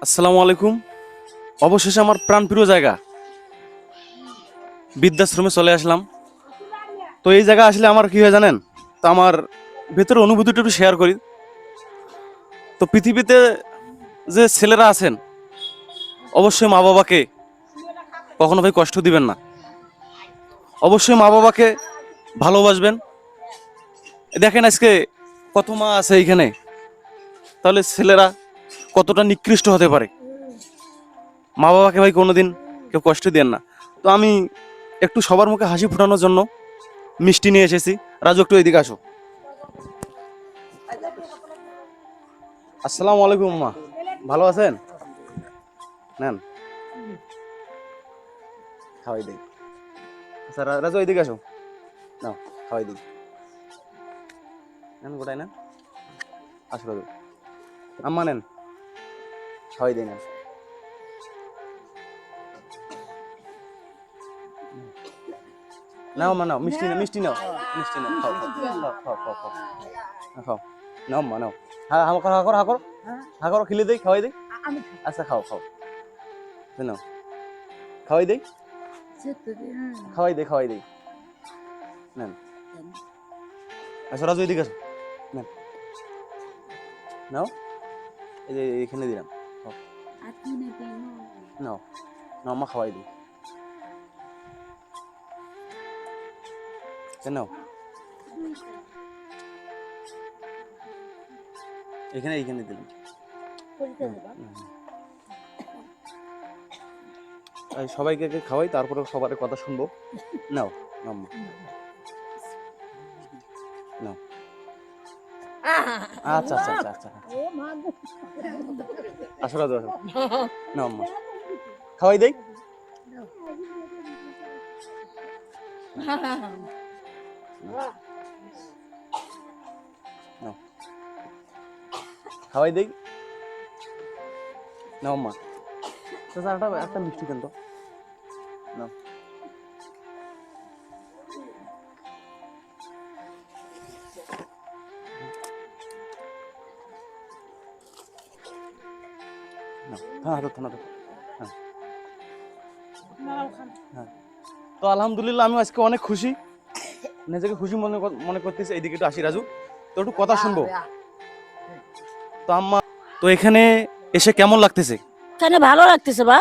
আসসালামু আলাইকুম। অবশেষে আমার প্রাণপ্রিয় জায়গা বৃদ্ধাশ্রমে চলে আসলাম। তো এই জায়গা আসলে আমার কি হয় জানেন, তো আমার ভেতরে অনুভূতিটা একটু শেয়ার করি। তো পৃথিবীতে যে ছেলেরা আছেন, অবশ্যই মা বাবাকে কখনো ভাই কষ্ট দিবেন না। অবশ্যই মা বাবাকে ভালোবাসবেন। দেখেন আজকে কত মা আছে এইখানে, তাহলে ছেলেরা কতটা নিকৃষ্ট হতে পারে। মা বাবাকে ভাই কোনোদিন কেউ কষ্ট দেন না। তো আমি একটু সবার মুখে হাসি ফোটানোর জন্য মিষ্টি নিয়ে এসেছি। রাজু, একটু এদিকে আসো। আসসালামু আলাইকুম মা, ভালো আছেন? নেন, খাওয়াই দিই। আচ্ছা রাজু, এদিকে আসো। নাও, খাওয়াই দিই। নেন, গোটাই নেন। আসো রাজু, আম্মা নেন, খাওয়াই দিই। নেন, নাও মা, নাও মিষ্টি, নাও মিষ্টি, নাও মিষ্টি, নাও খাও খাও খাও খাও খাও খাও খাও। নাও মা, নাও। হ্যাঁ, হা করো, হা করো, হা করো, হা করো, খিলে দেই, খাওয়াই দিই। আচ্ছা খাও খাও, নাও খাওয়াই দিই, খাওয়াই দিই, খাওয়াই দিই। নেন। আচ্ছা রাজু, এদিকে আসো। নেন, নাও। এই যে এখানে দিলাম, খাও। নাও, নাও মা, খাওয়াই দিই। নাও, এখানে এইখানে দিলাম। সবাইকে খাওয়াই, তারপরে সবার কথা শুনবো। নাও, নাও মা, নাও। আচ্ছা আচ্ছা আচ্ছা আচ্ছা, আসো রাজু, আসো। নাও মা, খাওয়াই দেই। নাও, খাওয়াই দেই। নাও মা, একটা একটা মিষ্টি দেন তো। নাও, হ্যাঁ থানা তো। হ্যাঁ হ্যাঁ। তো আলহামদুলিল্লাহ, আমি আজকে অনেক খুশি, নিজেকে খুশি মনে করতেছি। এইদিকে একটু আসি রাজু, তো একটু কথা শুনবো। তো আম্মা, তো এখানে এসে কেমন লাগতেছে? এখানে ভালো লাগতেছে বা।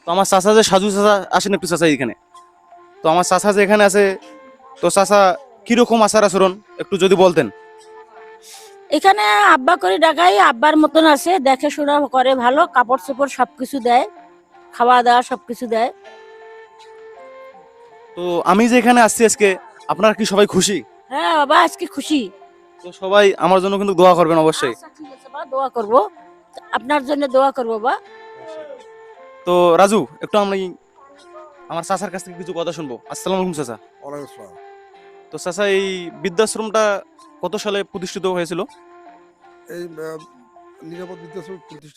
তো আমার চাচা যে সাজু চাচা, আসেন একটু চাচা এখানে। তো আমার চাচা যে এখানে আছে, তো চাচা কিরকম আচার আচরণ একটু যদি বলতেন। এখানে আব্বা করে ডাকাই, আব্বার মতন আছে, দেখে শোনা করে ভালো, কাপড় চোপড় সবকিছু দেয়, খাওয়া দাওয়া সবকিছু দেয়। তো আমি যে এখানে আসছি আজকে, আপনারা কি সবাই খুশি? হ্যাঁ বাবা, আজকে খুশি। তো সবাই আমার জন্য কিন্তু দোয়া করবেন অবশ্যই। আচ্ছা ঠিক আছে বা, দোয়া করবো, আপনার জন্য দোয়া করবো বা। তো রাজু, একটু আমি আমার চাচার কাছ থেকে কিছু কথা শুনবো। আসসালামু আলাইকুম চাচা। ওয়ালাইকুম আসসালাম। তো চাচা, এই বৃদ্ধাশ্রমটা কত সালে প্রতিষ্ঠিত হয়েছিল? এই নিরাপদ বিদ্যাশ্রম প্রতিষ্ঠা